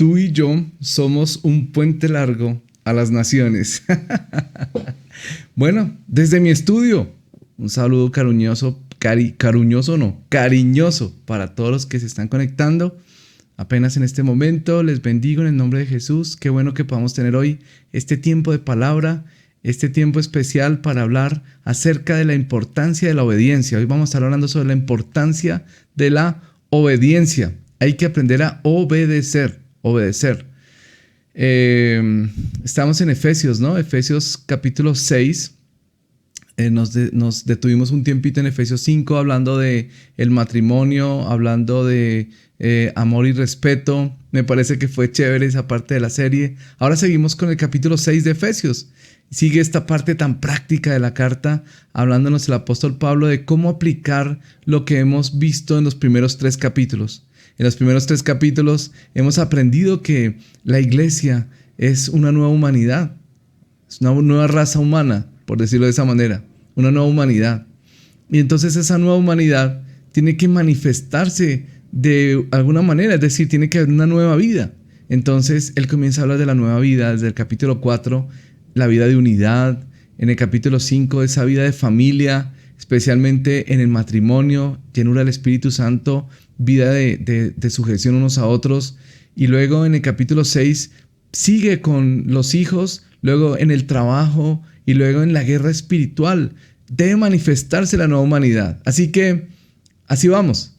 tú y yo somos un puente largo a las naciones. Bueno, desde mi estudio, un saludo cariñoso para todos los que se están conectando. Apenas en este momento les bendigo en el nombre de Jesús. Qué bueno que podamos tener hoy este tiempo de palabra, este tiempo especial para hablar acerca de la importancia de la obediencia. Hoy vamos a estar hablando sobre la importancia de la obediencia. Hay que aprender a obedecer. Estamos en Efesios, ¿no? Efesios capítulo 6. Nos detuvimos un tiempito en Efesios 5 hablando de el matrimonio, hablando de amor y respeto. Me parece que fue chévere esa parte de la serie. Ahora seguimos con el capítulo 6 de Efesios. Sigue esta parte tan práctica de la carta, hablándonos el apóstol Pablo de cómo aplicar lo que hemos visto en los primeros 3 capítulos. En los primeros 3 capítulos hemos aprendido que la iglesia es una nueva humanidad, es una nueva raza humana, por decirlo de esa manera, una nueva humanidad. Y entonces esa nueva humanidad tiene que manifestarse de alguna manera, es decir, tiene que haber una nueva vida. Entonces él comienza a hablar de la nueva vida desde el capítulo 4, la vida de unidad, en el capítulo 5, esa vida de familia, especialmente en el matrimonio, llenura del Espíritu Santo, vida de sujeción unos a otros. Y luego en el capítulo 6 sigue con los hijos, luego en el trabajo y luego en la guerra espiritual. Debe manifestarse la nueva humanidad. Así que así vamos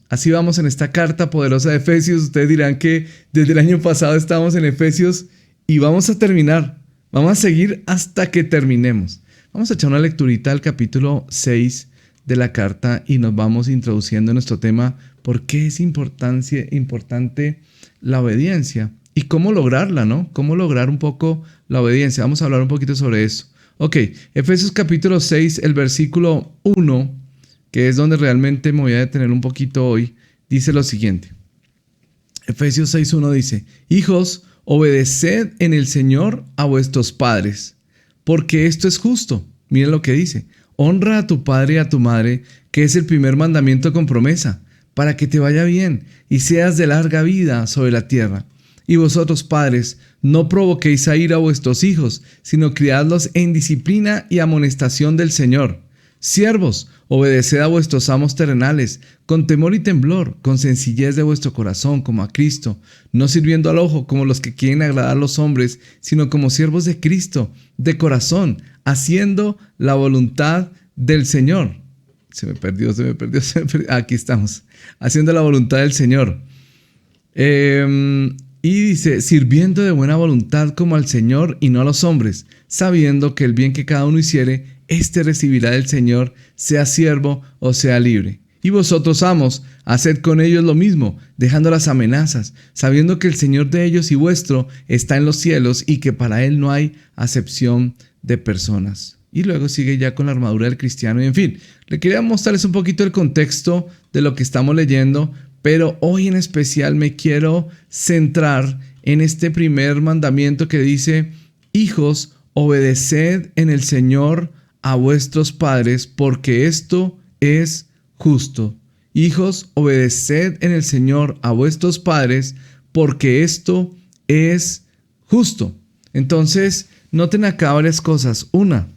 en esta carta poderosa de Efesios. Ustedes dirán que desde el año pasado estábamos en Efesios y vamos a terminar. Vamos a seguir hasta que terminemos. Vamos a echar una lecturita al capítulo 6 de la carta y nos vamos introduciendo en nuestro tema. ¿Por qué es importante la obediencia? Y cómo lograrla, ¿no? Cómo lograr un poco la obediencia. Vamos a hablar un poquito sobre eso. Ok, Efesios capítulo 6, el versículo 1, que es donde realmente me voy a detener un poquito hoy, dice lo siguiente. Efesios 6:1 dice: Hijos, obedeced en el Señor a vuestros padres, porque esto es justo. Miren lo que dice: honra a tu padre y a tu madre, que es el primer mandamiento con promesa, para que te vaya bien y seas de larga vida sobre la tierra. Y vosotros, padres, no provoquéis a ira a vuestros hijos, sino criadlos en disciplina y amonestación del Señor. Siervos, obedeced a vuestros amos terrenales, con temor y temblor, con sencillez de vuestro corazón, como a Cristo, no sirviendo al ojo como los que quieren agradar a los hombres, sino como siervos de Cristo, de corazón, haciendo la voluntad del Señor. Se me perdió. Aquí estamos. Haciendo la voluntad del Señor. Y dice: sirviendo de buena voluntad como al Señor y no a los hombres, sabiendo que el bien que cada uno hiciere, éste recibirá del Señor, sea siervo o sea libre. Y vosotros, amos, haced con ellos lo mismo, dejando las amenazas, sabiendo que el Señor de ellos y vuestro está en los cielos y que para Él no hay acepción de personas. Y luego sigue ya con la armadura del cristiano. Y en fin, le quería mostrarles un poquito el contexto de lo que estamos leyendo, pero hoy en especial me quiero centrar en este primer mandamiento que dice: hijos, obedeced en el Señor a vuestros padres, porque esto es justo. Hijos, obedeced en el Señor a vuestros padres, porque esto es justo. Entonces, noten acá varias cosas. Una,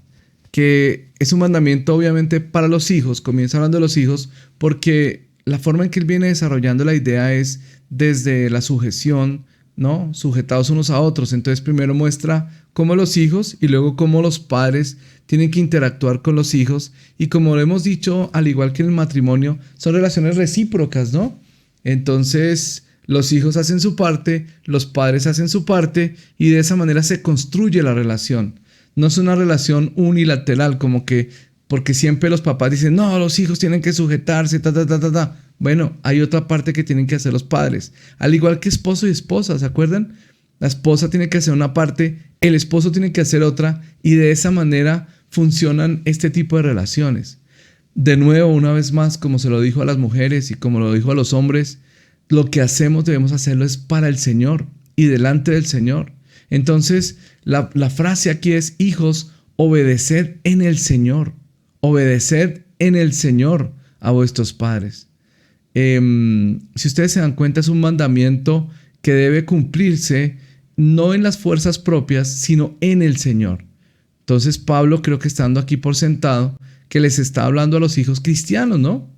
que es un mandamiento obviamente para los hijos. Comienza hablando de los hijos porque la forma en que él viene desarrollando la idea es desde la sujeción, ¿no? Sujetados unos a otros. Entonces primero muestra cómo los hijos y luego cómo los padres tienen que interactuar con los hijos. Y como lo hemos dicho, al igual que en el matrimonio, son relaciones recíprocas, ¿no? Entonces los hijos hacen su parte, los padres hacen su parte y de esa manera se construye la relación. No es una relación unilateral, como que porque siempre los papás dicen: no, los hijos tienen que sujetarse, Bueno, hay otra parte que tienen que hacer los padres. Al igual que esposo y esposa, ¿se acuerdan? La esposa tiene que hacer una parte, el esposo tiene que hacer otra, y de esa manera funcionan este tipo de relaciones. De nuevo, una vez más, como se lo dijo a las mujeres y como lo dijo a los hombres, lo que hacemos debemos hacerlo es para el Señor y delante del Señor. Entonces, la frase aquí es: hijos, obedeced en el Señor. Obedeced en el Señor a vuestros padres. Si ustedes se dan cuenta, es un mandamiento que debe cumplirse no en las fuerzas propias, sino en el Señor. Entonces Pablo, creo que estando aquí por sentado, que les está hablando a los hijos cristianos, ¿no?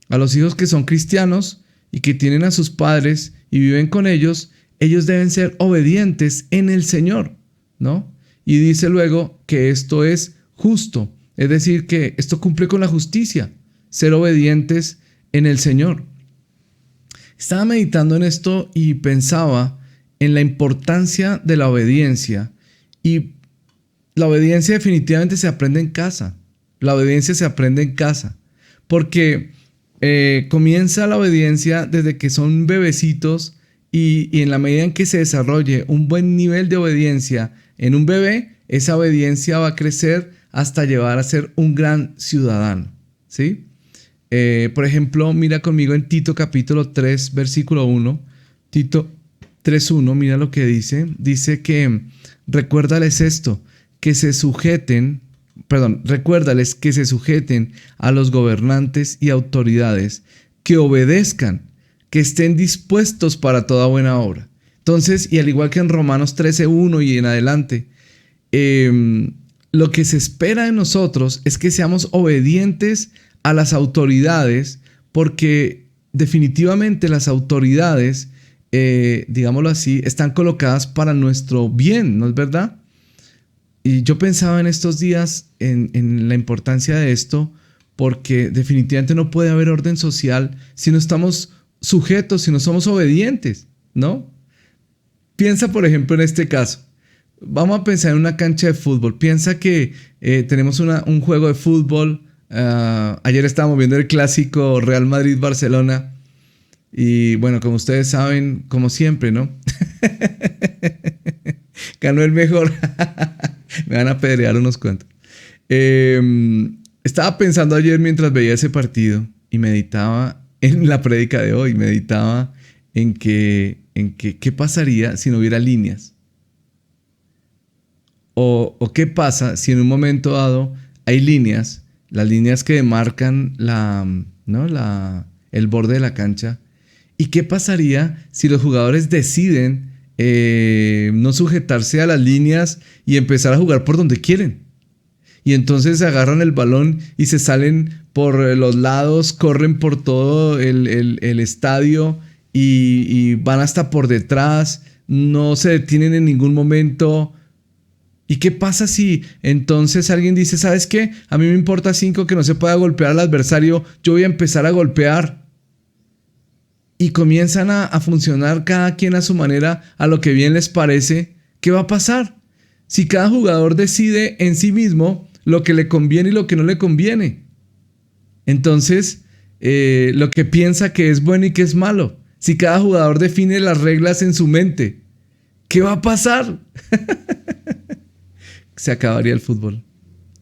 A los hijos que son cristianos y que tienen a sus padres y viven con ellos, ellos deben ser obedientes en el Señor, ¿no? Y dice luego que esto es justo, es decir, que esto cumple con la justicia, ser obedientes en el Señor. Estaba meditando en esto y pensaba en la importancia de la obediencia, y la obediencia definitivamente se aprende en casa. La obediencia se aprende en casa, porque comienza la obediencia desde que son bebecitos y en la medida en que se desarrolle un buen nivel de obediencia en un bebé, esa obediencia va a crecer hasta llevar a ser un gran ciudadano, ¿sí? Por ejemplo, mira conmigo en Tito capítulo 3, versículo 1. Tito 3:1, mira lo que dice. Dice que recuérdales que se sujeten a los gobernantes y autoridades, que obedezcan, que estén dispuestos para toda buena obra. Entonces, y al igual que en Romanos 13:1 y en adelante, lo que se espera de nosotros es que seamos obedientes a las autoridades, porque definitivamente las autoridades, digámoslo así, están colocadas para nuestro bien, ¿no es verdad? Y yo pensaba en estos días en la importancia de esto, porque definitivamente no puede haber orden social si no estamos sujetos, si no somos obedientes, ¿no? Piensa, por ejemplo, en este caso. Vamos a pensar en una cancha de fútbol. Piensa que tenemos un juego de fútbol. Ayer estábamos viendo el clásico Real Madrid-Barcelona. Y bueno, como ustedes saben, como siempre, ¿no? Ganó el mejor. Me van a apedrear unos cuantos. Estaba pensando ayer mientras veía ese partido y meditaba en la prédica de hoy. Meditaba en qué pasaría si no hubiera líneas. O qué pasa si en un momento dado hay líneas, las líneas que demarcan el borde de la cancha. ¿Y qué pasaría si los jugadores deciden no sujetarse a las líneas y empezar a jugar por donde quieren? Y entonces agarran el balón y se salen por los lados, corren por todo el estadio y van hasta por detrás, no se detienen en ningún momento. ¿Y qué pasa si entonces alguien dice, ¿sabes qué? A mí me importa 5 que no se pueda golpear al adversario, yo voy a empezar a golpear. Y comienzan a funcionar cada quien a su manera, a lo que bien les parece. ¿Qué va a pasar? Si cada jugador decide en sí mismo lo que le conviene y lo que no le conviene. Entonces, lo que piensa que es bueno y que es malo. Si cada jugador define las reglas en su mente, ¿qué va a pasar? Se acabaría el fútbol,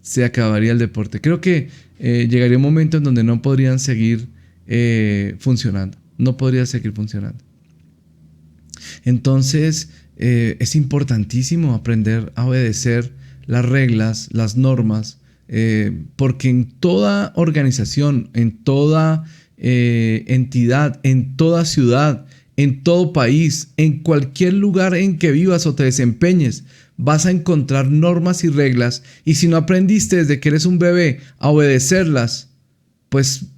se acabaría el deporte. Creo que llegaría un momento en donde no podrían seguir funcionando, no podría seguir funcionando. Entonces es importantísimo aprender a obedecer las reglas, las normas, porque en toda organización, en toda entidad, en toda ciudad, en todo país, en cualquier lugar en que vivas o te desempeñes, vas a encontrar normas y reglas, y si no aprendiste desde que eres un bebé a obedecerlas, pues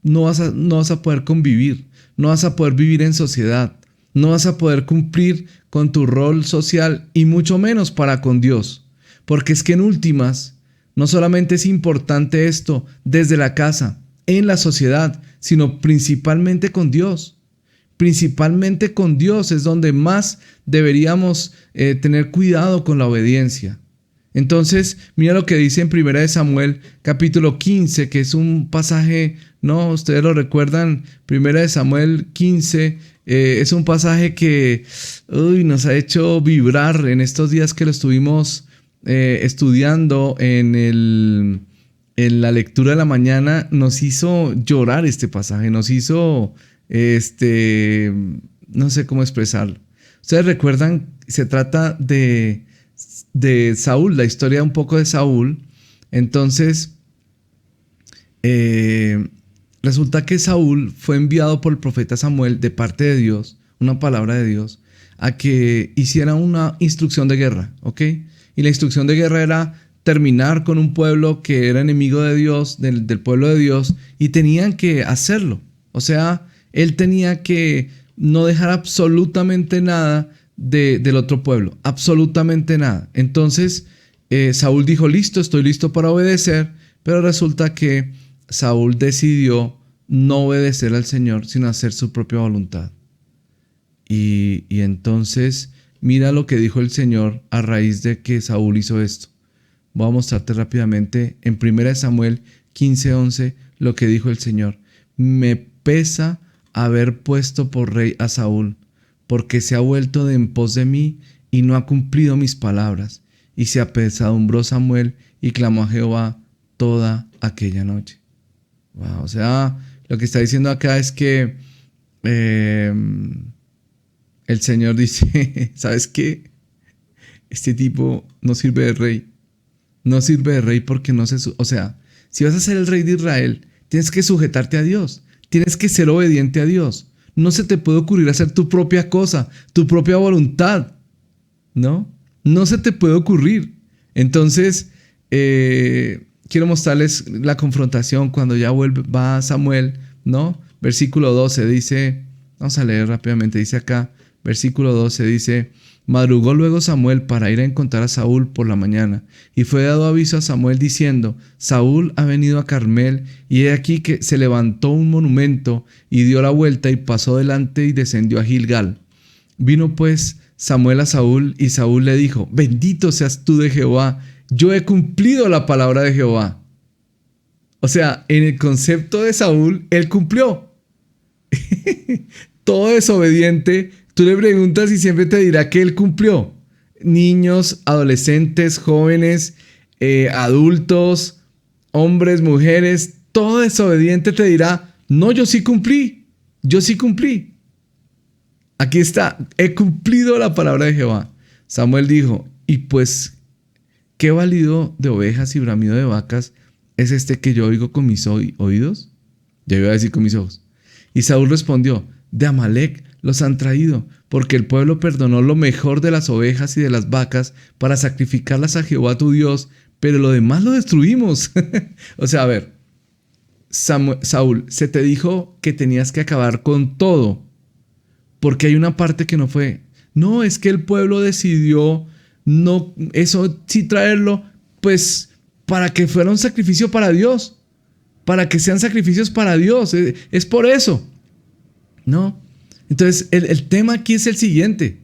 no vas a poder convivir, no vas a poder vivir en sociedad, no vas a poder cumplir con tu rol social y mucho menos para con Dios. Porque es que en últimas, no solamente es importante esto desde la casa, en la sociedad, sino principalmente con Dios. Principalmente con Dios es donde más deberíamos tener cuidado con la obediencia. Entonces, mira lo que dice en 1 Samuel capítulo 15, que es un pasaje, ¿no? Ustedes lo recuerdan, 1 Samuel 15, es un pasaje que nos ha hecho vibrar en estos días que lo estuvimos estudiando en la lectura de la mañana. Nos hizo llorar este pasaje, nos hizo... no sé cómo expresarlo. Ustedes recuerdan, se trata de Saúl, la historia un poco de Saúl. Entonces, resulta que Saúl fue enviado por el profeta Samuel de parte de Dios, una palabra de Dios, a que hiciera una instrucción de guerra, ¿ok? Y la instrucción de guerra era terminar con un pueblo que era enemigo de Dios, del pueblo de Dios, y tenían que hacerlo. O sea, él tenía que no dejar absolutamente nada del otro pueblo, absolutamente nada. Entonces, Saúl dijo, listo, estoy listo para obedecer, pero resulta que Saúl decidió no obedecer al Señor, sino hacer su propia voluntad. Y entonces, mira lo que dijo el Señor a raíz de que Saúl hizo esto. Voy a mostrarte rápidamente en 1 Samuel 15:11 lo que dijo el Señor. Me pesa haber puesto por rey a Saúl, porque se ha vuelto de en pos de mí y no ha cumplido mis palabras. Y se apesadumbró Samuel y clamó a Jehová toda aquella noche. Wow, o sea, lo que está diciendo acá es que el Señor dice, ¿sabes qué? Este tipo no sirve de rey. No sirve de rey porque no se... O sea, si vas a ser el rey de Israel, tienes que sujetarte a Dios. Tienes que ser obediente a Dios. No se te puede ocurrir hacer tu propia cosa, tu propia voluntad. ¿No? No se te puede ocurrir. Entonces, quiero mostrarles la confrontación cuando ya va Samuel, ¿no? Versículo 12 dice, vamos a leer rápidamente, dice acá, versículo 12 dice... Madrugó luego Samuel para ir a encontrar a Saúl por la mañana, y fue dado aviso a Samuel diciendo, Saúl ha venido a Carmel, y he aquí que se levantó un monumento, y dio la vuelta, y pasó delante, y descendió a Gilgal. Vino pues Samuel a Saúl, y Saúl le dijo, bendito seas tú de Jehová, yo he cumplido la palabra de Jehová. O sea, en el concepto de Saúl, él cumplió. Todo desobediente, tú le preguntas y siempre te dirá que él cumplió. Niños, adolescentes, jóvenes, adultos, hombres, mujeres, todo desobediente te dirá, no, yo sí cumplí, yo sí cumplí. Aquí está, he cumplido la palabra de Jehová. Samuel dijo, y pues, ¿qué balido de ovejas y bramido de vacas es este que yo oigo con mis oídos? Ya iba a decir con mis ojos. Y Saúl respondió, de Amalec los han traído, porque el pueblo perdonó lo mejor de las ovejas y de las vacas para sacrificarlas a Jehová tu Dios, pero lo demás lo destruimos. O sea, a ver, Saúl, se te dijo que tenías que acabar con todo, porque hay una parte que no fue. No, es que el pueblo decidió no, eso sí traerlo, pues para que fuera un sacrificio para Dios, para que sean sacrificios para Dios, es por eso. No. Entonces, el tema aquí es el siguiente,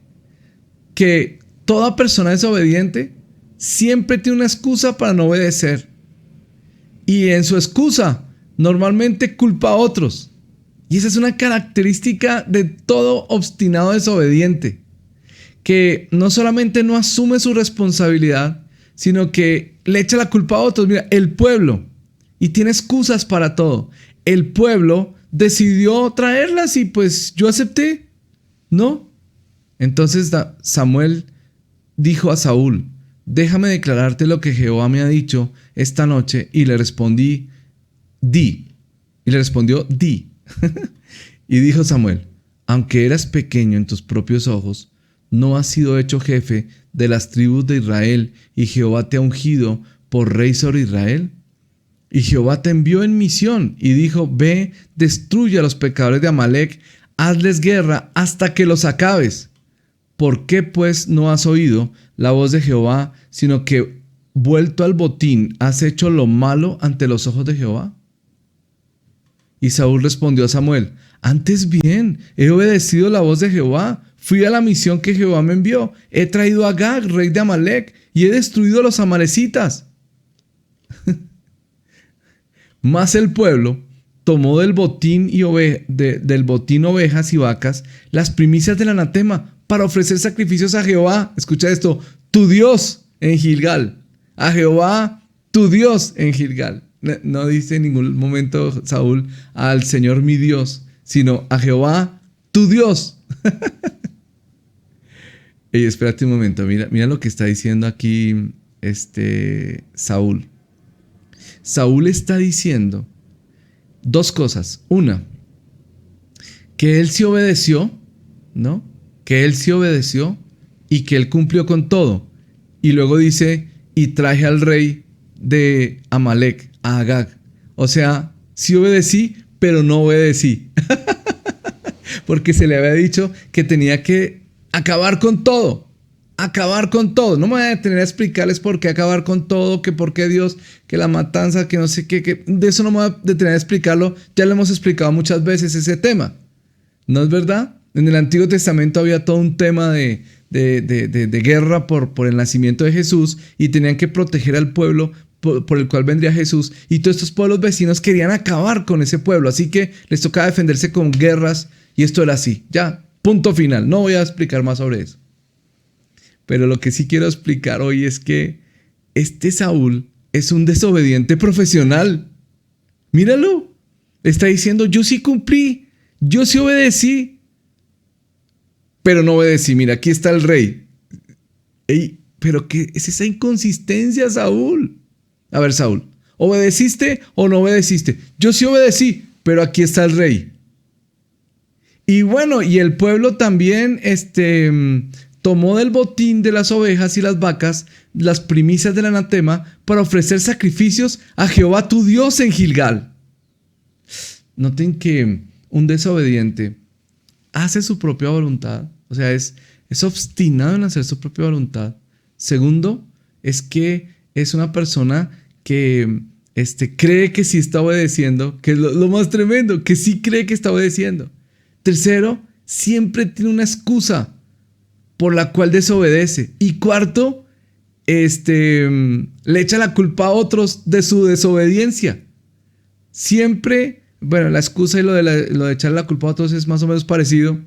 que toda persona desobediente siempre tiene una excusa para no obedecer. Y en su excusa, normalmente culpa a otros. Y esa es una característica de todo obstinado desobediente, que no solamente no asume su responsabilidad, sino que le echa la culpa a otros. Mira, el pueblo, y tiene excusas para todo, el pueblo decidió traerlas y pues yo acepté, ¿no? Entonces Samuel dijo a Saúl, déjame declararte lo que Jehová me ha dicho esta noche, y le respondí, di. Y le respondió, di. Y dijo Samuel, aunque eras pequeño en tus propios ojos, no has sido hecho jefe de las tribus de Israel, y Jehová te ha ungido por rey sobre Israel. Y Jehová te envió en misión y dijo, ve, destruye a los pecadores de Amalec, hazles guerra hasta que los acabes. ¿Por qué pues no has oído la voz de Jehová, sino que vuelto al botín has hecho lo malo ante los ojos de Jehová? Y Saúl respondió a Samuel, antes bien, he obedecido la voz de Jehová, fui a la misión que Jehová me envió, he traído a Agag, rey de Amalec, y he destruido a los amalecitas. Mas el pueblo tomó del botín, del botín ovejas y vacas, las primicias del anatema, para ofrecer sacrificios a Jehová. Escucha esto, tu Dios en Gilgal. A Jehová, tu Dios en Gilgal. No dice en ningún momento Saúl al Señor mi Dios, sino a Jehová, tu Dios. Ey, espérate un momento, mira lo que está diciendo aquí Saúl. Saúl está diciendo dos cosas. Una, que él sí obedeció, ¿no? Que él sí obedeció y que él cumplió con todo. Y luego dice, y traje al rey de Amalek, a Agag. O sea, sí obedecí, pero no obedecí. Porque se le había dicho que tenía que acabar con todo. Acabar con todo. No me voy a detener a explicarles por qué acabar con todo, que por qué Dios, que la matanza, que no sé qué, que de eso no me voy a detener a explicarlo. Ya lo hemos explicado muchas veces ese tema. ¿No es verdad? En el Antiguo Testamento había todo un tema de guerra por el nacimiento de Jesús y tenían que proteger al pueblo por el cual vendría Jesús. Y todos estos pueblos vecinos querían acabar con ese pueblo. Así que les tocaba defenderse con guerras y esto era así. Ya, punto final. No voy a explicar más sobre eso. Pero lo que sí quiero explicar hoy es que este Saúl es un desobediente profesional. Míralo. Está diciendo, yo sí cumplí, yo sí obedecí, pero no obedecí. Mira, aquí está el rey. Ey, pero ¿qué es esa inconsistencia, Saúl? A ver, Saúl, ¿obedeciste o no obedeciste? Yo sí obedecí, pero aquí está el rey. Y bueno, y el pueblo también, tomó del botín de las ovejas y las vacas las primicias del anatema para ofrecer sacrificios a Jehová tu Dios en Gilgal. Noten que un desobediente hace su propia voluntad, o sea, es obstinado en hacer su propia voluntad. Segundo, es que es una persona que cree que sí está obedeciendo, que es lo más tremendo, que sí cree que está obedeciendo. Tercero, siempre tiene una excusa por la cual desobedece. Y cuarto, le echa la culpa a otros de su desobediencia. Siempre, bueno, la excusa y lo de echar la culpa a otros es más o menos parecido.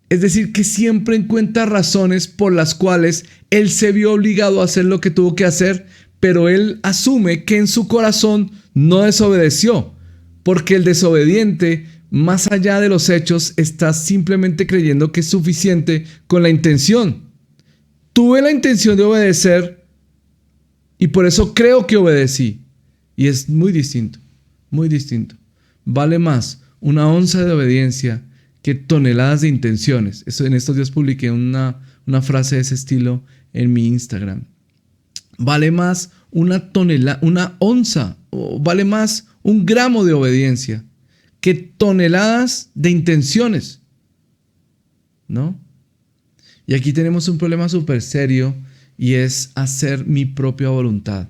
Es decir, que siempre encuentra razones por las cuales él se vio obligado a hacer lo que tuvo que hacer, pero él asume que en su corazón no desobedeció, porque el desobediente, más allá de los hechos, está simplemente creyendo que es suficiente con la intención. Tuve la intención de obedecer y por eso creo que obedecí. Y es muy distinto, muy distinto. Vale más una onza de obediencia que toneladas de intenciones. En estos días publiqué una frase de ese estilo en mi Instagram. Vale más una onza, o vale más un gramo de obediencia que toneladas de intenciones, ¿no? Y aquí tenemos un problema súper serio y es hacer mi propia voluntad.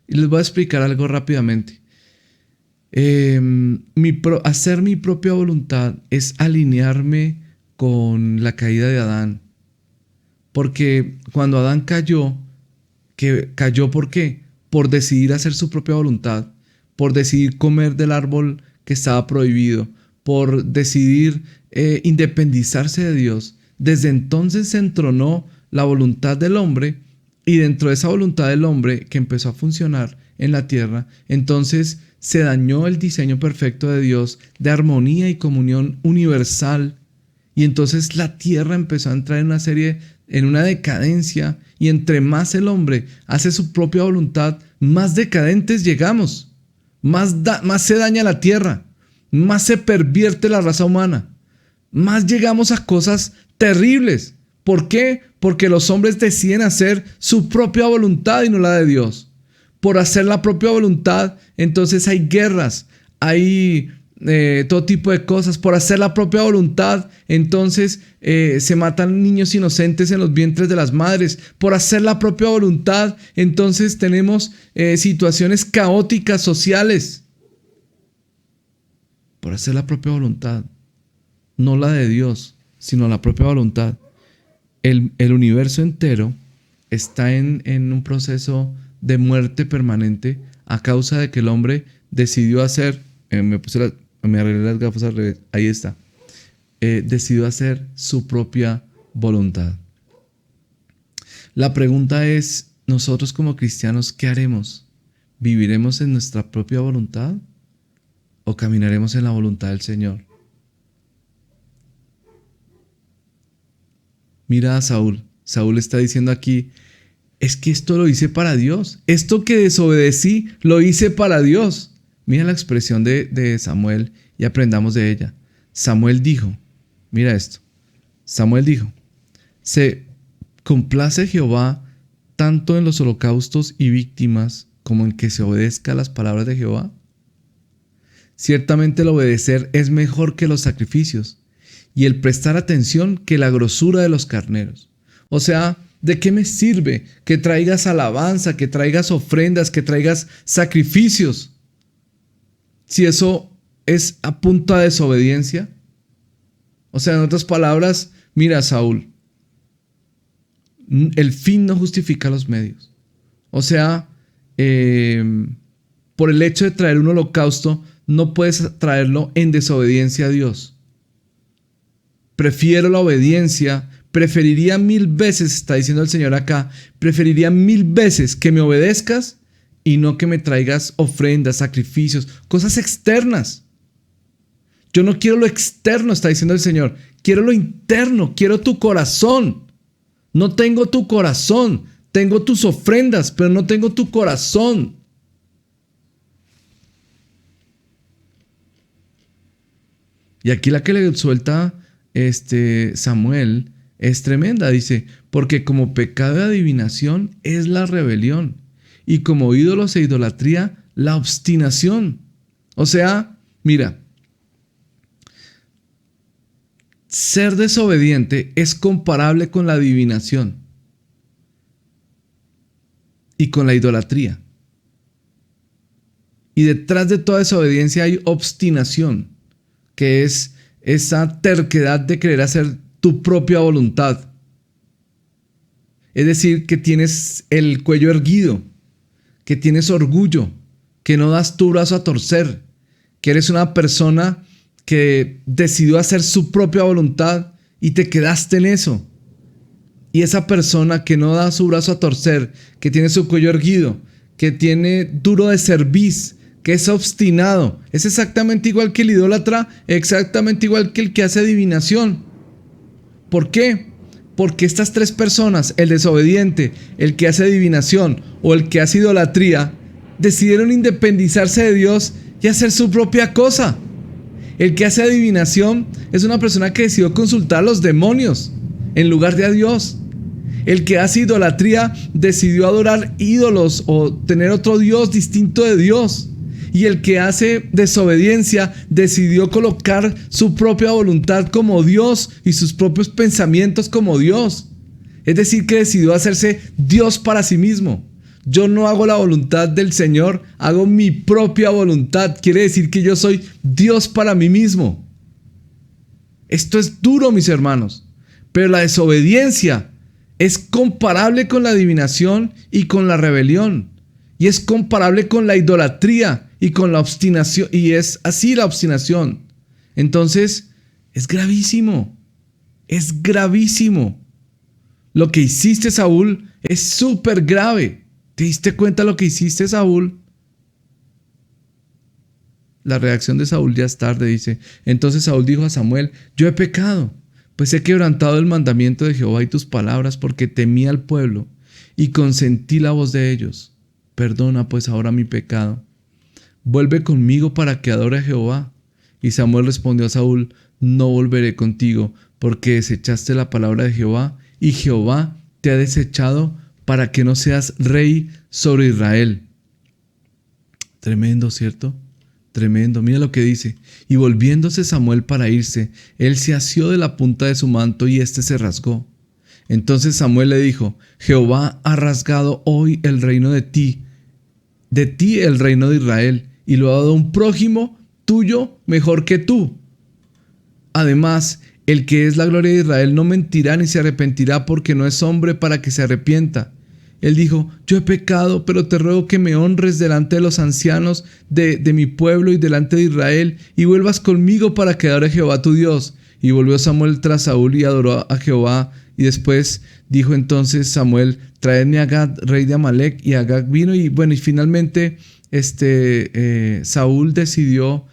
Y les voy a explicar algo rápidamente. Hacer mi propia voluntad es alinearme con la caída de Adán. Porque cuando Adán cayó, ¿por qué? Por decidir hacer su propia voluntad, por decidir comer del árbol que estaba prohibido, por decidir independizarse de Dios. Desde entonces se entronó la voluntad del hombre y dentro de esa voluntad del hombre que empezó a funcionar en la tierra, entonces se dañó el diseño perfecto de Dios de armonía y comunión universal y entonces la tierra empezó a entrar en una decadencia y entre más el hombre hace su propia voluntad, más decadentes llegamos. Más se daña la tierra, más se pervierte la raza humana, más llegamos a cosas terribles. ¿Por qué? Porque los hombres deciden hacer su propia voluntad y no la de Dios. Por hacer la propia voluntad, entonces hay guerras, hay todo tipo de cosas. Por hacer la propia voluntad, entonces se matan niños inocentes en los vientres de las madres. Por hacer la propia voluntad, entonces tenemos situaciones caóticas sociales. Por hacer la propia voluntad, no la de Dios, sino la propia voluntad. El universo entero está en un proceso de muerte permanente a causa de que el hombre decidió hacer, me arreglé las gafas al revés, ahí está, decidió hacer su propia voluntad. La pregunta es, nosotros como cristianos, ¿qué haremos? ¿Viviremos en nuestra propia voluntad o caminaremos en la voluntad del Señor? Mira a Saúl. Saúl está diciendo aquí, es que esto lo hice para Dios. Esto que desobedecí, lo hice para Dios. Mira la expresión de Samuel y aprendamos de ella. Samuel dijo, mira esto, Samuel dijo: ¿se complace Jehová tanto en los holocaustos y víctimas como en que se obedezca a las palabras de Jehová? Ciertamente el obedecer es mejor que los sacrificios, y el prestar atención que la grosura de los carneros. O sea, ¿de qué me sirve que traigas alabanza, que traigas ofrendas, que traigas sacrificios, si eso es a punta de desobediencia? O sea, en otras palabras, mira, Saúl, el fin no justifica los medios. O sea, por el hecho de traer un holocausto, no puedes traerlo en desobediencia a Dios. Prefiero la obediencia, preferiría 1000 veces, está diciendo el Señor acá, preferiría 1000 veces que me obedezcas y no que me traigas ofrendas, sacrificios, cosas externas. Yo no quiero lo externo, está diciendo el Señor, quiero lo interno, quiero tu corazón. No tengo tu corazón, tengo tus ofrendas, pero no tengo tu corazón. Y aquí la que le suelta Samuel es tremenda, dice, porque como pecado de adivinación es la rebelión, y como ídolos e idolatría, la obstinación. O sea, mira, ser desobediente es comparable con la adivinación y con la idolatría. Y detrás de toda desobediencia hay obstinación, que es esa terquedad de querer hacer tu propia voluntad. Es decir, que tienes el cuello erguido, que tienes orgullo, que no das tu brazo a torcer, que eres una persona que decidió hacer su propia voluntad y te quedaste en eso. Y esa persona que no da su brazo a torcer, que tiene su cuello erguido, que tiene duro de cerviz, que es obstinado, es exactamente igual que el idólatra, exactamente igual que el que hace adivinación. ¿Por qué? Porque estas tres personas, el desobediente, el que hace adivinación o el que hace idolatría, decidieron independizarse de Dios y hacer su propia cosa. El que hace adivinación es una persona que decidió consultar a los demonios en lugar de a Dios. El que hace idolatría decidió adorar ídolos o tener otro Dios distinto de Dios. Y el que hace desobediencia decidió colocar su propia voluntad como Dios y sus propios pensamientos como Dios. Es decir, que decidió hacerse Dios para sí mismo. Yo no hago la voluntad del Señor, hago mi propia voluntad. Quiere decir que yo soy Dios para mí mismo. Esto es duro, mis hermanos. Pero la desobediencia es comparable con la adivinación y con la rebelión. Y es comparable con la idolatría y con la obstinación. Y es así la obstinación. Entonces, es gravísimo. Es gravísimo. Lo que hiciste, Saúl, es súper grave. ¿Te diste cuenta lo que hiciste, Saúl? La reacción de Saúl ya es tarde, dice. Entonces Saúl dijo a Samuel: yo he pecado, pues he quebrantado el mandamiento de Jehová y tus palabras, porque temí al pueblo y consentí la voz de ellos. Perdona pues ahora mi pecado. Vuelve conmigo para que adore a Jehová. Y Samuel respondió a Saúl: no volveré contigo, porque desechaste la palabra de Jehová, y Jehová te ha desechado para que no seas rey sobre Israel. Tremendo, ¿cierto? Tremendo. Mira lo que dice. Y volviéndose Samuel para irse, él se asió de la punta de su manto y éste se rasgó. Entonces Samuel le dijo: Jehová ha rasgado hoy el reino de ti el reino de Israel, y lo ha dado a un prójimo tuyo mejor que tú. Además, el que es la gloria de Israel no mentirá ni se arrepentirá, porque no es hombre para que se arrepienta. Él dijo: yo he pecado, pero te ruego que me honres delante de los ancianos de mi pueblo y delante de Israel, y vuelvas conmigo para que adore a Jehová tu Dios. Y volvió Samuel tras Saúl y adoró a Jehová. Y después dijo entonces Samuel: traedme a Agag, rey de Amalec. Y Agag vino. Y bueno, y finalmente Saúl decidió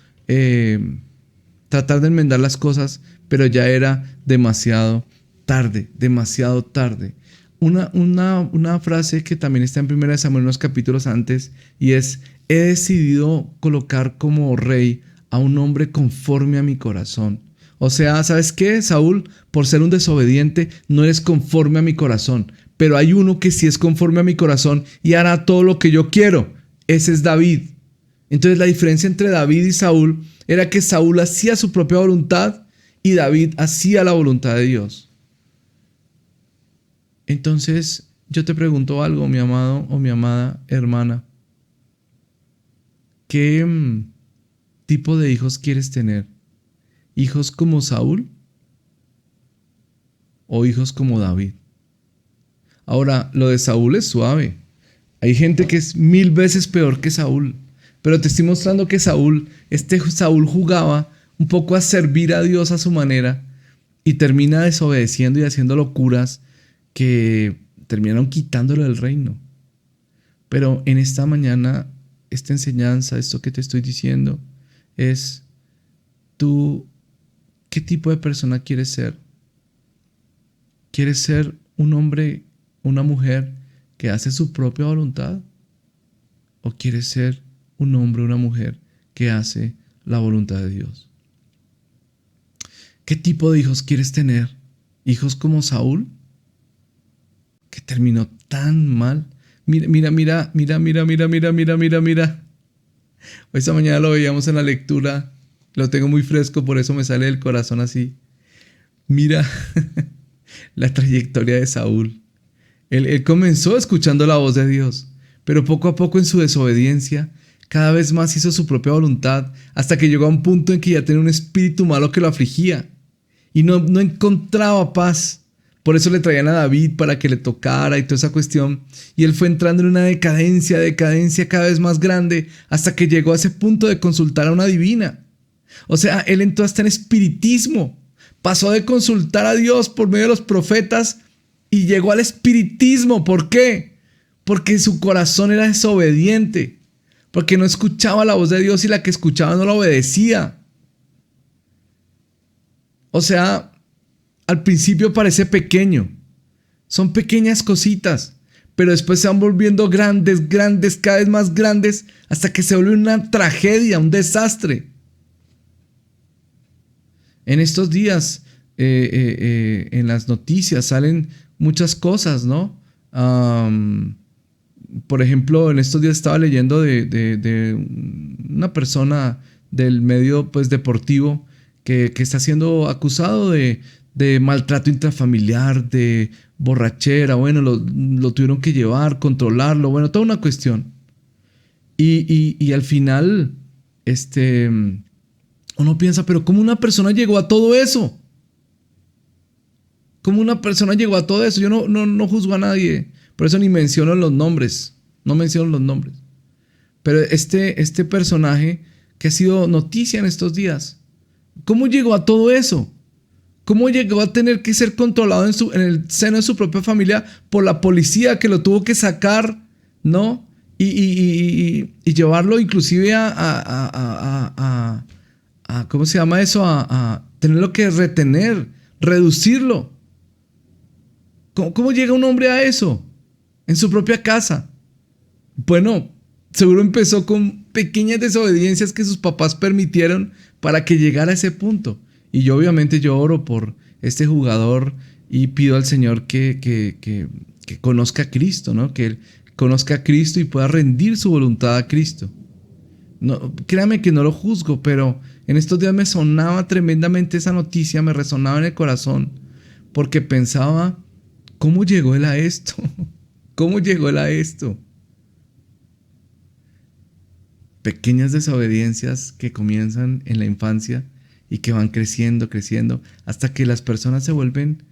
tratar de enmendar las cosas, pero ya era demasiado tarde, demasiado tarde. Una frase que también está en 1 Samuel, unos capítulos antes, y es: he decidido colocar como rey a un hombre conforme a mi corazón. O sea, ¿sabes qué, Saúl? Por ser un desobediente, no eres conforme a mi corazón. Pero hay uno que sí es conforme a mi corazón y hará todo lo que yo quiero. Ese es David. Entonces la diferencia entre David y Saúl era que Saúl hacía su propia voluntad y David hacía la voluntad de Dios. Entonces yo te pregunto algo, mi amado o mi amada hermana. ¿Qué tipo de hijos quieres tener? ¿Hijos como Saúl o hijos como David? Ahora, lo de Saúl es suave. Hay gente que es 1000 veces peor que Saúl. Pero te estoy mostrando que este Saúl jugaba un poco a servir a Dios a su manera y termina desobedeciendo y haciendo locuras que terminaron quitándolo del reino. Pero en esta mañana, esta enseñanza, esto que te estoy diciendo, es tú, ¿qué tipo de persona quieres ser? ¿Quieres ser un hombre, una mujer que hace su propia voluntad? ¿O quieres ser un hombre, una mujer que hace la voluntad de Dios? ¿Qué tipo de hijos quieres tener? ¿Hijos como Saúl? Que terminó tan mal. Mira. Esta mañana lo veíamos en la lectura. Lo tengo muy fresco, por eso me sale del corazón así. Mira la trayectoria de Saúl. Él comenzó escuchando la voz de Dios, pero poco a poco en su desobediencia, cada vez más hizo su propia voluntad, hasta que llegó a un punto en que ya tenía un espíritu malo que lo afligía y no encontraba paz. Por eso le traían a David para que le tocara y toda esa cuestión. Y él fue entrando en una decadencia cada vez más grande, hasta que llegó a ese punto de consultar a una divina. O sea, él entró hasta en espiritismo. Pasó de consultar a Dios por medio de los profetas y llegó al espiritismo. ¿Por qué? Porque su corazón era desobediente. Porque no escuchaba la voz de Dios y la que escuchaba no la obedecía. O sea, al principio parece pequeño. Son pequeñas cositas. Pero después se van volviendo grandes, cada vez más grandes, hasta que se vuelve una tragedia, un desastre. En estos días, en las noticias salen muchas cosas, ¿no? Por ejemplo, en estos días estaba leyendo de una persona del medio pues, deportivo que está siendo acusado de maltrato intrafamiliar, de borrachera. Bueno, lo tuvieron que llevar, controlarlo, bueno, toda una cuestión. Y al final, uno piensa, pero ¿cómo una persona llegó a todo eso? ¿Cómo una persona llegó a todo eso? Yo no juzgo a nadie. Por eso ni menciono los nombres. No menciono los nombres. Pero este personaje que ha sido noticia en estos días, ¿cómo llegó a todo eso? ¿Cómo llegó a tener que ser controlado en el seno de su propia familia por la policía que lo tuvo que sacar, ¿no? Y llevarlo inclusive a ¿cómo se llama eso? A tenerlo que retener, reducirlo. ¿Cómo llega un hombre a eso? En su propia casa. Bueno, seguro empezó con pequeñas desobediencias que sus papás permitieron para que llegara a ese punto. Y yo obviamente yo oro por este jugador y pido al Señor que conozca a Cristo, ¿no? Que él conozca a Cristo y pueda rendir su voluntad a Cristo. No, créame que no lo juzgo, pero en estos días me sonaba tremendamente esa noticia, me resonaba en el corazón, porque pensaba, ¿cómo llegó él a esto? ¿Cómo llegó él a esto? Pequeñas desobediencias que comienzan en la infancia y que van creciendo, hasta que las personas se vuelven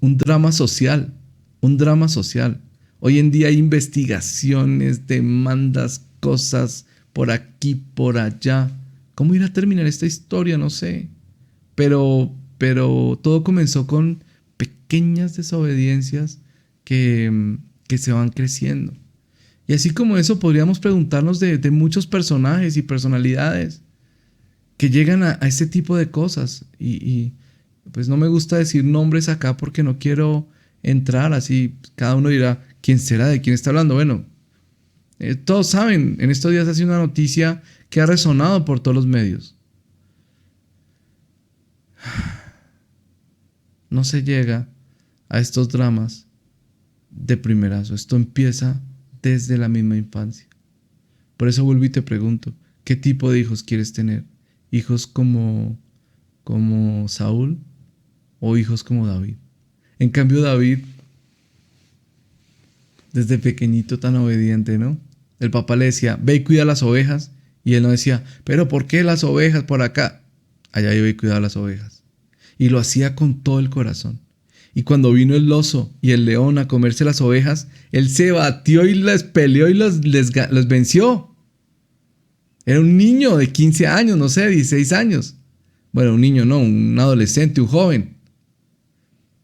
un drama social, un drama social. Hoy en día hay investigaciones, demandas, cosas por aquí, por allá. ¿Cómo irá a terminar esta historia? No sé. Pero todo comenzó con pequeñas desobediencias que se van creciendo. Y así como eso podríamos preguntarnos de muchos personajes y personalidades que llegan a este tipo de cosas. Y pues no me gusta decir nombres acá porque no quiero entrar así. Cada uno dirá, ¿quién será? ¿De quién está hablando? Bueno, todos saben, en estos días ha sido una noticia que ha resonado por todos los medios. No se llega a estos dramas de primerazo. Esto empieza desde la misma infancia. Por eso vuelvo y te pregunto, ¿qué tipo de hijos quieres tener? ¿Hijos como Saúl o hijos como David? En cambio, David, desde pequeñito tan obediente, ¿no? El papá le decía, ve y cuida las ovejas. Y él no decía, pero ¿por qué las ovejas por acá? Allá iba y cuidaba las ovejas. Y lo hacía con todo el corazón. Y cuando vino el oso y el león a comerse las ovejas, él se batió y les peleó y los venció. Era un niño de 15 años, no sé, 16 años. Bueno, un niño no, un adolescente, un joven.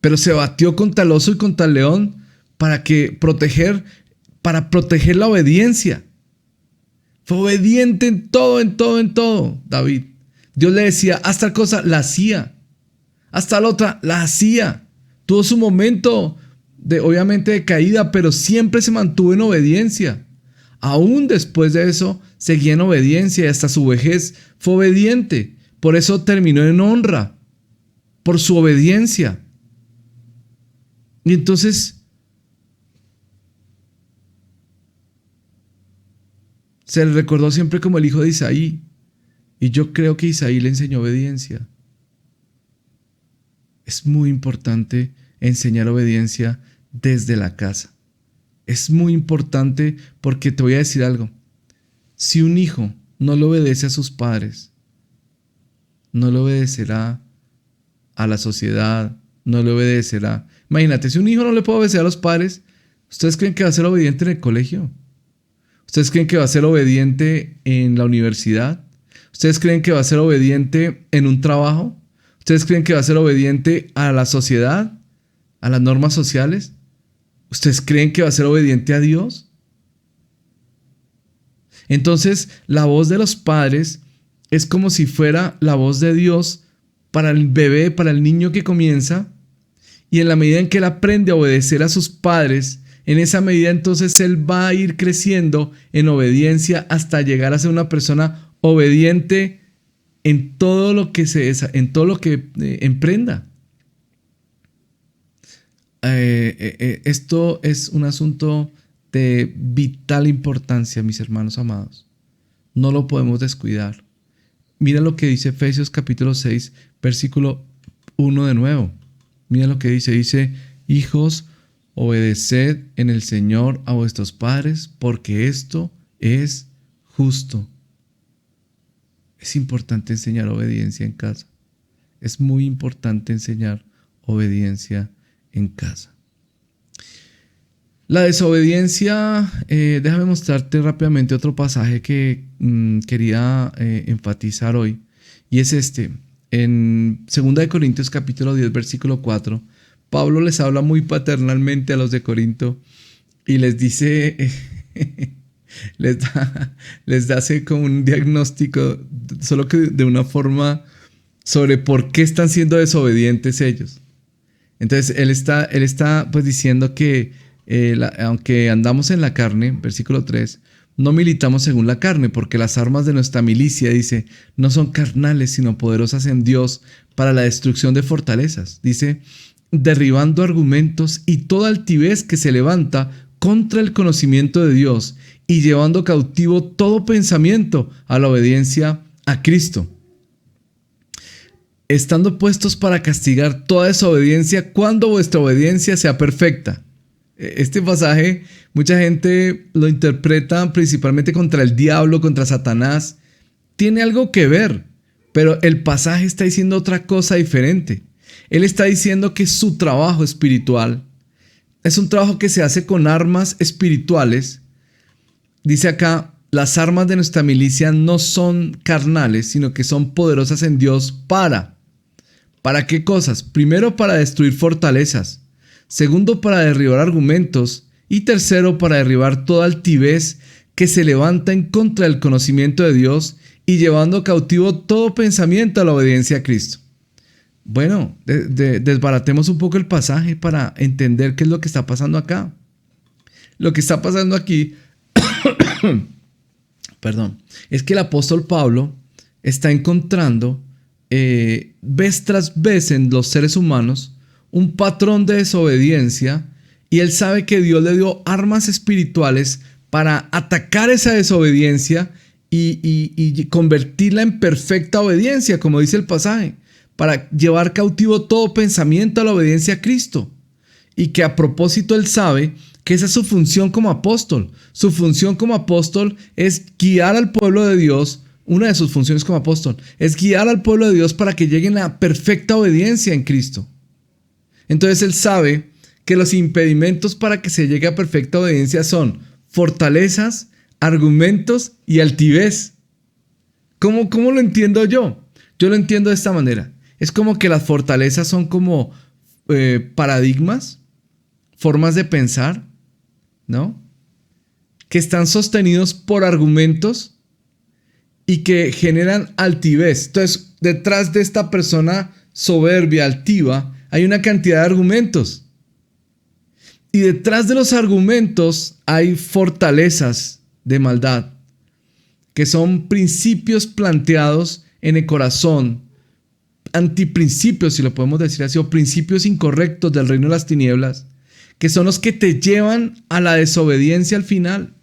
Pero se batió contra el oso y contra el león para proteger la obediencia. Fue obediente en todo, David. Dios le decía, haz tal cosa, la hacía. Hasta la otra, la hacía. Tuvo su momento obviamente de caída, pero siempre se mantuvo en obediencia. Aún después de eso, seguía en obediencia y hasta su vejez fue obediente. Por eso terminó en honra, por su obediencia. Y entonces se le recordó siempre como el hijo de Isaí. Y yo creo que Isaí le enseñó obediencia. Es muy importante enseñar obediencia desde la casa. Es muy importante porque te voy a decir algo. Si un hijo no le obedece a sus padres, no le obedecerá a la sociedad, no le obedecerá. Imagínate, si un hijo no le puede obedecer a los padres, ¿ustedes creen que va a ser obediente en el colegio? ¿Ustedes creen que va a ser obediente en la universidad? ¿Ustedes creen que va a ser obediente en un trabajo? ¿Ustedes creen que va a ser obediente a la sociedad? ¿A las normas sociales? ¿Ustedes creen que va a ser obediente a Dios? Entonces, la voz de los padres es como si fuera la voz de Dios para el bebé, para el niño que comienza. Y en la medida en que él aprende a obedecer a sus padres, en esa medida entonces él va a ir creciendo en obediencia hasta llegar a ser una persona obediente en todo lo que emprenda. Esto es un asunto de vital importancia, mis hermanos amados. No lo podemos descuidar. Mira lo que dice Efesios capítulo 6, versículo 1 de nuevo. Mira lo que dice, hijos, obedeced en el Señor a vuestros padres, porque esto es justo. Es importante enseñar obediencia en casa. Es muy importante enseñar obediencia en casa. La desobediencia, déjame mostrarte rápidamente otro pasaje que quería enfatizar hoy. Y es este. En 2 Corintios capítulo 10, versículo 4, Pablo les habla muy paternalmente a los de Corinto y les dice, les da así como un diagnóstico, solo que de una forma sobre por qué están siendo desobedientes ellos. Entonces él está pues diciendo que aunque andamos en la carne, versículo 3, no militamos según la carne, porque las armas de nuestra milicia, dice, no son carnales, sino poderosas en Dios para la destrucción de fortalezas. Dice, derribando argumentos y toda altivez que se levanta contra el conocimiento de Dios y llevando cautivo todo pensamiento a la obediencia a Cristo. Estando puestos para castigar toda desobediencia cuando vuestra obediencia sea perfecta. Este pasaje, mucha gente lo interpreta principalmente contra el diablo, contra Satanás. Tiene algo que ver, pero el pasaje está diciendo otra cosa diferente. Él está diciendo que su trabajo espiritual es un trabajo que se hace con armas espirituales. Dice acá, las armas de nuestra milicia no son carnales, sino que son poderosas en Dios ¿Para qué cosas? Primero, para destruir fortalezas. Segundo, para derribar argumentos. Y tercero, para derribar toda altivez que se levanta en contra del conocimiento de Dios y llevando cautivo todo pensamiento a la obediencia a Cristo. Bueno, desbaratemos un poco el pasaje para entender qué es lo que está pasando acá. Lo que está pasando aquí, es que el apóstol Pablo está encontrando vez tras vez en los seres humanos un patrón de desobediencia, y él sabe que Dios le dio armas espirituales para atacar esa desobediencia y convertirla en perfecta obediencia, como dice el pasaje, para llevar cautivo todo pensamiento a la obediencia a Cristo. Y que a propósito él sabe que esa es su función como apóstol. Su función como apóstol es guiar al pueblo de Dios. Una de sus funciones como apóstol es guiar al pueblo de Dios para que lleguen a la perfecta obediencia en Cristo. Entonces él sabe que los impedimentos para que se llegue a perfecta obediencia son fortalezas, argumentos y altivez. ¿Cómo lo entiendo yo? Yo lo entiendo de esta manera. Es como que las fortalezas son como paradigmas, formas de pensar, ¿no? Que están sostenidos por argumentos y que generan altivez. Entonces, detrás de esta persona soberbia, altiva, hay una cantidad de argumentos. Y detrás de los argumentos hay fortalezas de maldad, que son principios planteados en el corazón, antiprincipios, si lo podemos decir así, o principios incorrectos del reino de las tinieblas, que son los que te llevan a la desobediencia al final.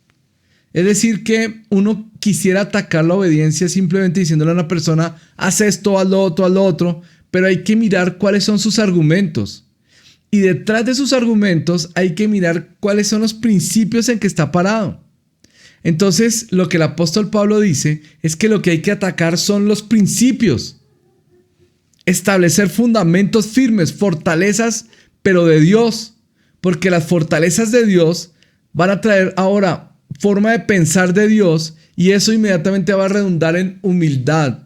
Es decir, que uno quisiera atacar la obediencia simplemente diciéndole a una persona, haz esto, haz lo otro, pero hay que mirar cuáles son sus argumentos. Y detrás de sus argumentos hay que mirar cuáles son los principios en que está parado. Entonces, lo que el apóstol Pablo dice es que lo que hay que atacar son los principios. Establecer fundamentos firmes, fortalezas, pero de Dios. Porque las fortalezas de Dios van a traer ahora forma de pensar de Dios, y eso inmediatamente va a redundar en humildad.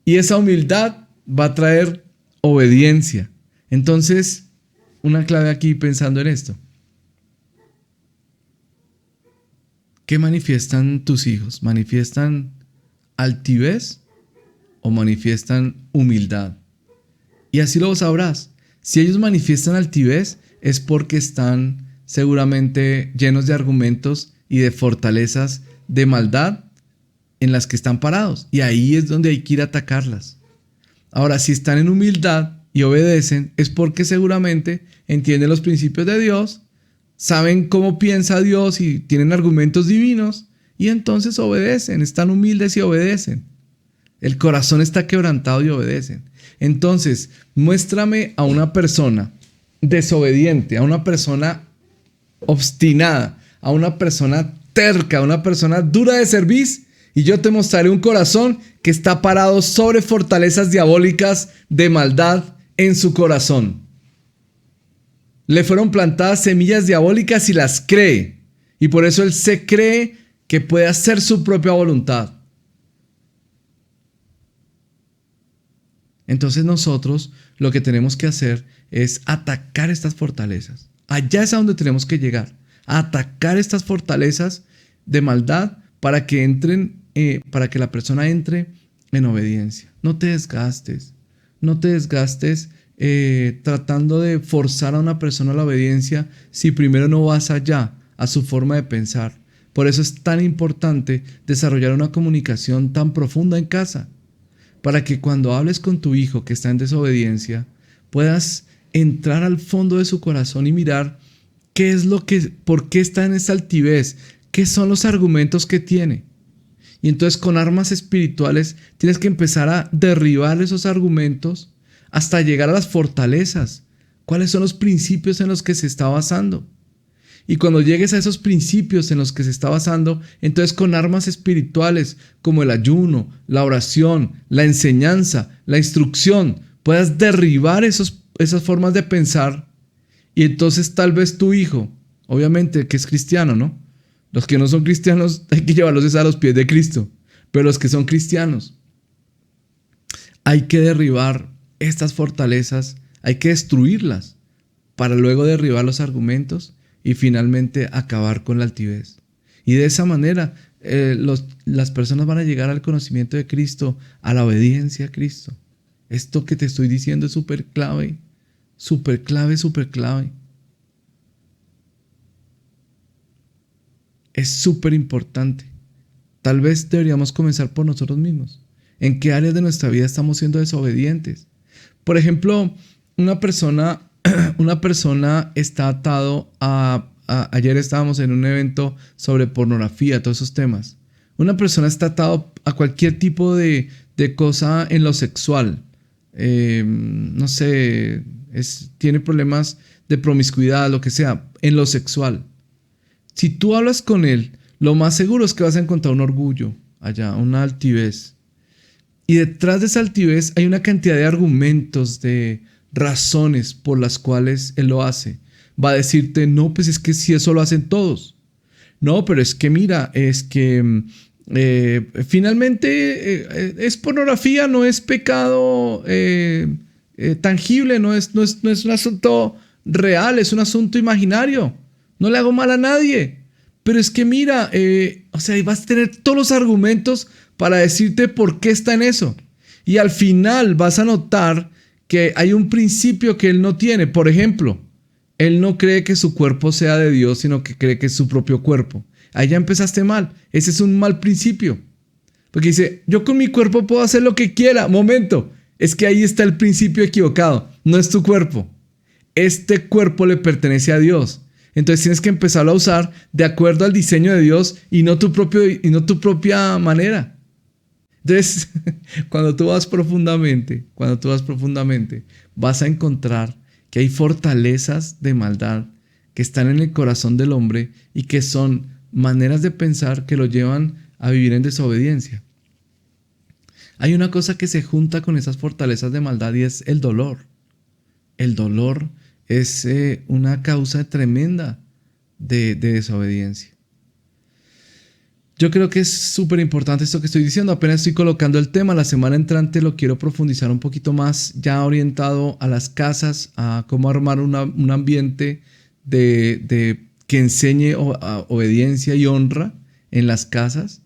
Y esa humildad va a traer obediencia. Entonces, una clave aquí pensando en esto. ¿Qué manifiestan tus hijos? ¿Manifiestan altivez o manifiestan humildad? Y así lo sabrás. Si ellos manifiestan altivez, es porque están seguramente llenos de argumentos y de fortalezas de maldad en las que están parados. Y ahí es donde hay que ir a atacarlas. Ahora, si están en humildad y obedecen, es porque seguramente entienden los principios de Dios, saben cómo piensa Dios y tienen argumentos divinos, y entonces obedecen, están humildes y obedecen. El corazón está quebrantado y obedecen. Entonces, muéstrame a una persona desobediente, a una persona obstinada, a una persona terca, a una persona dura de cerviz, y yo te mostraré un corazón que está parado sobre fortalezas diabólicas de maldad en su corazón. Le fueron plantadas semillas diabólicas y las cree. Y por eso él se cree que puede hacer su propia voluntad. Entonces nosotros lo que tenemos que hacer es atacar estas fortalezas. Allá es a donde tenemos que llegar. A atacar estas fortalezas de maldad para que para que la persona entre en obediencia. No te desgastes. No te desgastes tratando de forzar a una persona a la obediencia si primero no vas allá a su forma de pensar. Por eso es tan importante desarrollar una comunicación tan profunda en casa, para que cuando hables con tu hijo que está en desobediencia puedas entrar al fondo de su corazón y mirar por qué está en esa altivez, qué son los argumentos que tiene. Y entonces con armas espirituales tienes que empezar a derribar esos argumentos hasta llegar a las fortalezas. ¿Cuáles son los principios en los que se está basando? Y cuando llegues a esos principios en los que se está basando, entonces con armas espirituales como el ayuno, la oración, la enseñanza, la instrucción, puedas derribar esas formas de pensar. Y entonces tal vez tu hijo, obviamente que es cristiano, ¿no? Los que no son cristianos hay que llevarlos a los pies de Cristo. Pero los que son cristianos, hay que derribar estas fortalezas, hay que destruirlas para luego derribar los argumentos y finalmente acabar con la altivez. Y de esa manera las personas van a llegar al conocimiento de Cristo, a la obediencia a Cristo. Esto que te estoy diciendo es súper clave, súper clave, súper clave. Es súper importante. Tal vez deberíamos comenzar por nosotros mismos. ¿En qué áreas de nuestra vida estamos siendo desobedientes? Por ejemplo, una persona, una persona está atado ayer estábamos en un evento sobre pornografía, todos esos temas. Una persona está atado a cualquier tipo de cosa en lo sexual. No sé, tiene problemas de promiscuidad, lo que sea, en lo sexual. Si tú hablas con él, lo más seguro es que vas a encontrar un orgullo allá, una altivez. Y detrás de esa altivez hay una cantidad de argumentos, de razones por las cuales él lo hace. Va a decirte, no, pues es que si eso lo hacen todos. No, pero es que mira, es que finalmente es pornografía, no es pecado tangible, no es un asunto real, es un asunto imaginario. No le hago mal a nadie. Pero es que mira, o sea, vas a tener todos los argumentos para decirte por qué está en eso. Y al final vas a notar que hay un principio que él no tiene. Por ejemplo, él no cree que su cuerpo sea de Dios, sino que cree que es su propio cuerpo. Ahí ya empezaste mal. Ese es un mal principio. Porque dice, yo con mi cuerpo puedo hacer lo que quiera. Momento, es que ahí está el principio equivocado. No es tu cuerpo. Este cuerpo le pertenece a Dios. Entonces tienes que empezarlo a usar de acuerdo al diseño de Dios y no tu propia manera. Entonces, cuando tú vas profundamente, vas a encontrar que hay fortalezas de maldad que están en el corazón del hombre y que son maneras de pensar que lo llevan a vivir en desobediencia. Hay una cosa que se junta con esas fortalezas de maldad y es el dolor. El dolor es una causa tremenda de desobediencia. Yo creo que es súper importante esto que estoy diciendo. Apenas estoy colocando el tema. La semana entrante lo quiero profundizar un poquito más, ya orientado a las casas, a cómo armar un ambiente de que enseñe obediencia y honra en las casas.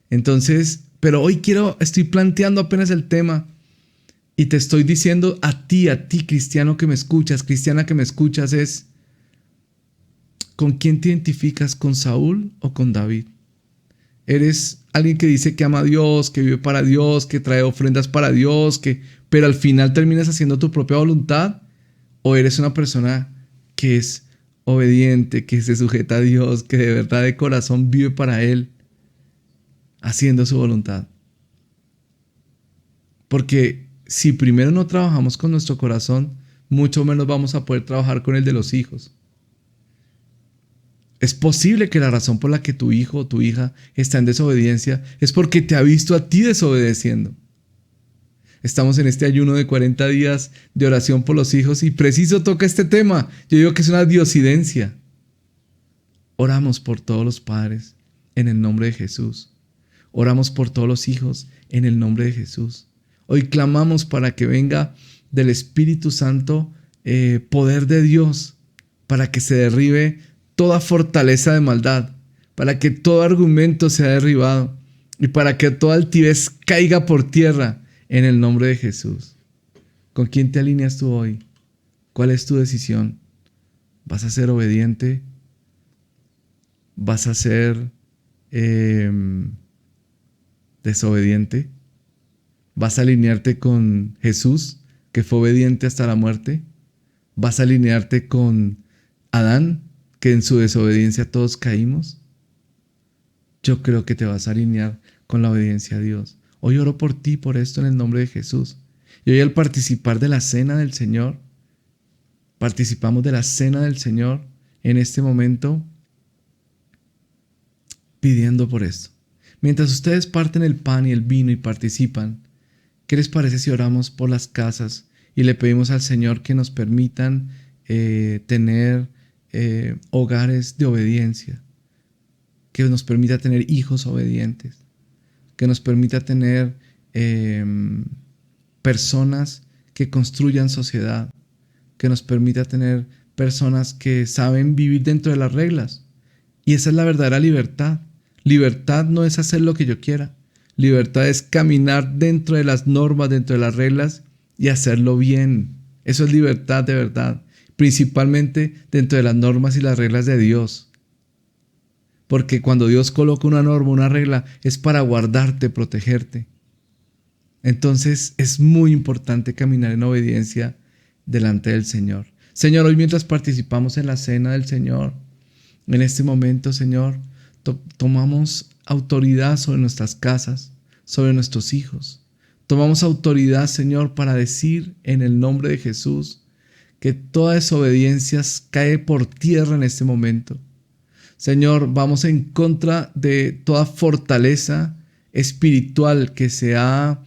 Entonces, pero hoy estoy planteando apenas el tema y te estoy diciendo a ti, cristiano que me escuchas, cristiana que me escuchas, es ¿con quién te identificas? ¿Con Saúl o con David? ¿Eres alguien que dice que ama a Dios, que vive para Dios, que trae ofrendas para Dios, pero al final terminas haciendo tu propia voluntad? ¿O eres una persona que es obediente, que se sujeta a Dios, que de verdad de corazón vive para Él, haciendo su voluntad? Porque si primero no trabajamos con nuestro corazón, mucho menos vamos a poder trabajar con el de los hijos. Es posible que la razón por la que tu hijo o tu hija está en desobediencia es porque te ha visto a ti desobedeciendo. Estamos en este ayuno de 40 días de oración por los hijos y preciso toca este tema. Yo digo que es una diosidencia. Oramos por todos los padres en el nombre de Jesús. Oramos por todos los hijos en el nombre de Jesús. Hoy clamamos para que venga del Espíritu Santo poder de Dios para que se derribe toda fortaleza de maldad, para que todo argumento sea derribado y para que toda altivez caiga por tierra en el nombre de Jesús. ¿Con quién te alineas tú hoy? ¿Cuál es tu decisión? ¿Vas a ser obediente? ¿Vas a ser desobediente? ¿Vas a alinearte con Jesús, que fue obediente hasta la muerte? ¿Vas a alinearte con Adán, que en su desobediencia todos caímos? Yo creo que te vas a alinear con la obediencia a Dios. Hoy oro por ti, por esto en el nombre de Jesús. Y hoy al participar de la cena del Señor, participamos de la cena del Señor en este momento pidiendo por esto. Mientras ustedes parten el pan y el vino y participan, ¿qué les parece si oramos por las casas y le pedimos al Señor que nos permitan tener hogares de obediencia, que nos permita tener hijos obedientes, que nos permita tener personas que construyan sociedad, que nos permita tener personas que saben vivir dentro de las reglas? Y esa es la verdadera libertad. Libertad no es hacer lo que yo quiera. Libertad es caminar dentro de las normas, dentro de las reglas y hacerlo bien. Eso es libertad de verdad. Principalmente dentro de las normas y las reglas de Dios. Porque cuando Dios coloca una norma, una regla, es para guardarte, protegerte. Entonces es muy importante caminar en obediencia delante del Señor. Señor, hoy mientras participamos en la cena del Señor, en este momento, Señor, tomamos autoridad sobre nuestras casas, sobre nuestros hijos. Tomamos autoridad, Señor, para decir en el nombre de Jesús que toda desobediencia cae por tierra en este momento. Señor, vamos en contra de toda fortaleza espiritual que ha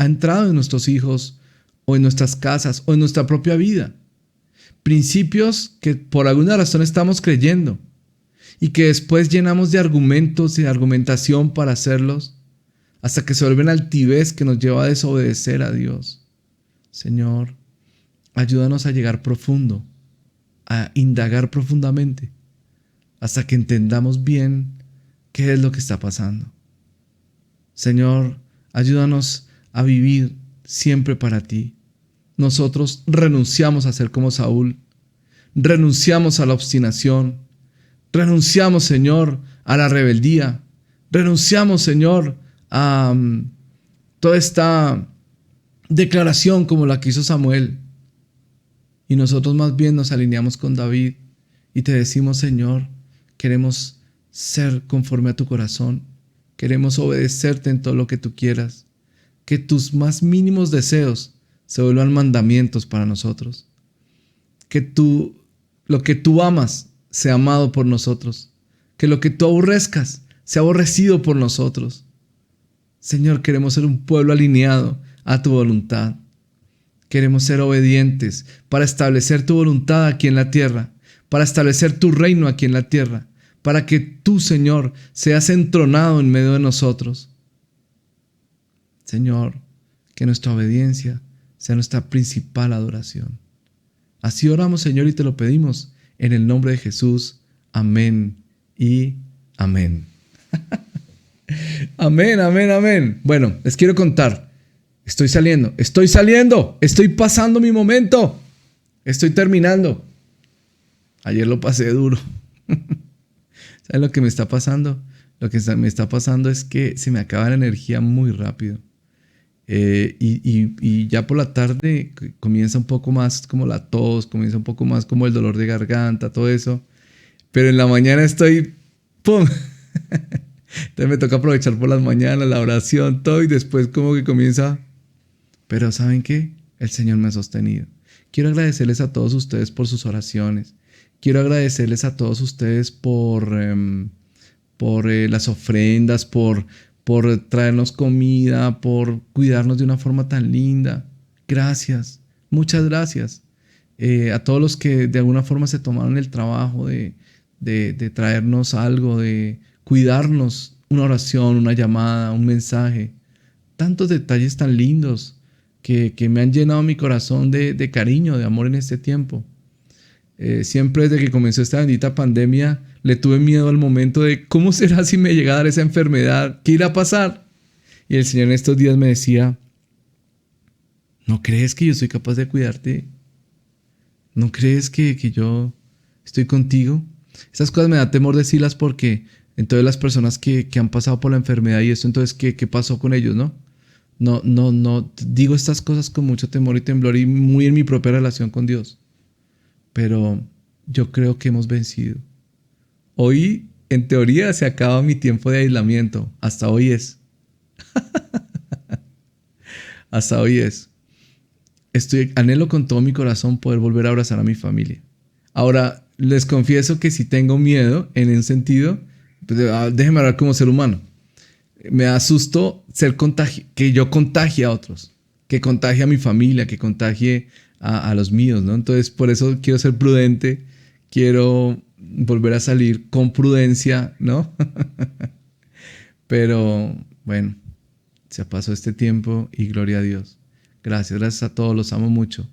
entrado en nuestros hijos o en nuestras casas o en nuestra propia vida. Principios que por alguna razón estamos creyendo y que después llenamos de argumentos y de argumentación para hacerlos hasta que se vuelven altivez que nos lleva a desobedecer a Dios. Señor, ayúdanos a llegar profundo, a indagar profundamente hasta que entendamos bien qué es lo que está pasando. Señor, ayúdanos a vivir siempre para ti. Nosotros renunciamos a ser como Saúl, renunciamos a la obstinación, renunciamos, Señor, a la rebeldía, renunciamos, Señor, a toda esta declaración como la que hizo Samuel. Y nosotros más bien nos alineamos con David y te decimos, Señor, queremos ser conforme a tu corazón, queremos obedecerte en todo lo que tú quieras, que tus más mínimos deseos se vuelvan mandamientos para nosotros, que lo que tú amas sea amado por nosotros, que lo que tú aborrezcas sea aborrecido por nosotros. Señor, queremos ser un pueblo alineado a tu voluntad. Queremos ser obedientes para establecer tu voluntad aquí en la tierra, para establecer tu reino aquí en la tierra, para que tú, Señor, seas entronado en medio de nosotros. Señor, que nuestra obediencia sea nuestra principal adoración. Así oramos, Señor, y te lo pedimos en el nombre de Jesús. Amén y amén. Amén, amén, amén. Bueno, les quiero contar. Estoy saliendo, estoy pasando mi momento, estoy terminando. Ayer lo pasé duro. ¿Sabes lo que me está pasando? Lo que me está pasando es que se me acaba la energía muy rápido. Y ya por la tarde comienza un poco más como la tos, comienza un poco más como el dolor de garganta, todo eso. Pero en la mañana estoy ¡pum! Entonces me toca aprovechar por las mañanas, la oración, todo, y después como que comienza. Pero ¿saben qué? El Señor me ha sostenido. Quiero agradecerles a todos ustedes por sus oraciones. Quiero agradecerles a todos ustedes por las ofrendas, por traernos comida, por cuidarnos de una forma tan linda. Gracias, muchas gracias. A todos los que de alguna forma se tomaron el trabajo de traernos algo, de cuidarnos, una oración, una llamada, un mensaje. Tantos detalles tan lindos que me han llenado mi corazón de cariño, de amor en este tiempo. Siempre desde que comenzó esta bendita pandemia le tuve miedo al momento de ¿cómo será si me llega a dar esa enfermedad? ¿Qué irá a pasar? Y el Señor en estos días me decía, ¿no crees que yo soy capaz de cuidarte? ¿No crees que yo estoy contigo? Esas cosas me da temor decirlas porque entonces las personas que han pasado por la enfermedad y esto, entonces ¿qué pasó con ellos, no? No, digo estas cosas con mucho temor y temblor y muy en mi propia relación con Dios. Pero yo creo que hemos vencido. Hoy, en teoría, se acaba mi tiempo de aislamiento. Hasta hoy es. Hasta hoy es. Anhelo con todo mi corazón poder volver a abrazar a mi familia. Ahora, les confieso que si tengo miedo en un sentido, pues, déjenme hablar como ser humano. Me da susto que yo contagie a otros, que contagie a mi familia, que contagie a los míos, ¿no? Entonces, por eso quiero ser prudente, quiero volver a salir con prudencia, ¿no? Pero, bueno, se pasó este tiempo y gloria a Dios. Gracias a todos, los amo mucho,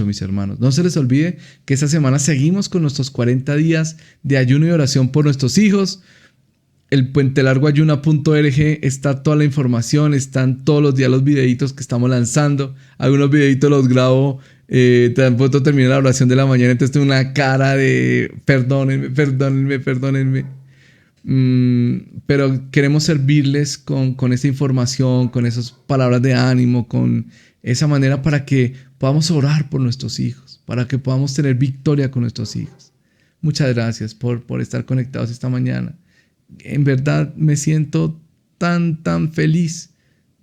mis hermanos. No se les olvide que esta semana seguimos con nuestros 40 días de ayuno y oración por nuestros hijos. El puentelargoayuna.org está toda la información, están todos los días los videitos que estamos lanzando. Algunos videitos los grabo, tampoco terminé la oración de la mañana, entonces tengo una cara de perdónenme. Pero queremos servirles con esta información, con esas palabras de ánimo, con esa manera para que podamos orar por nuestros hijos, para que podamos tener victoria con nuestros hijos. Muchas gracias por estar conectados esta mañana. En verdad me siento tan feliz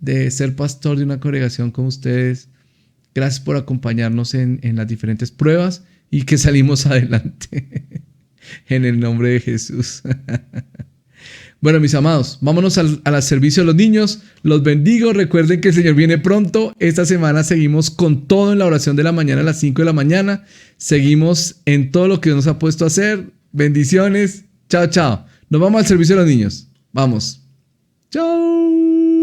de ser pastor de una congregación como ustedes. Gracias por acompañarnos en las diferentes pruebas y que salimos adelante. En el nombre de Jesús. Bueno, mis amados, vámonos al servicio de los niños. Los bendigo. Recuerden que el Señor viene pronto. Esta semana seguimos con todo en la oración de la mañana a las 5 de la mañana. Seguimos en todo lo que nos ha puesto a hacer. Bendiciones. Chao, chao. Nos vamos al servicio de los niños. Vamos. Chao.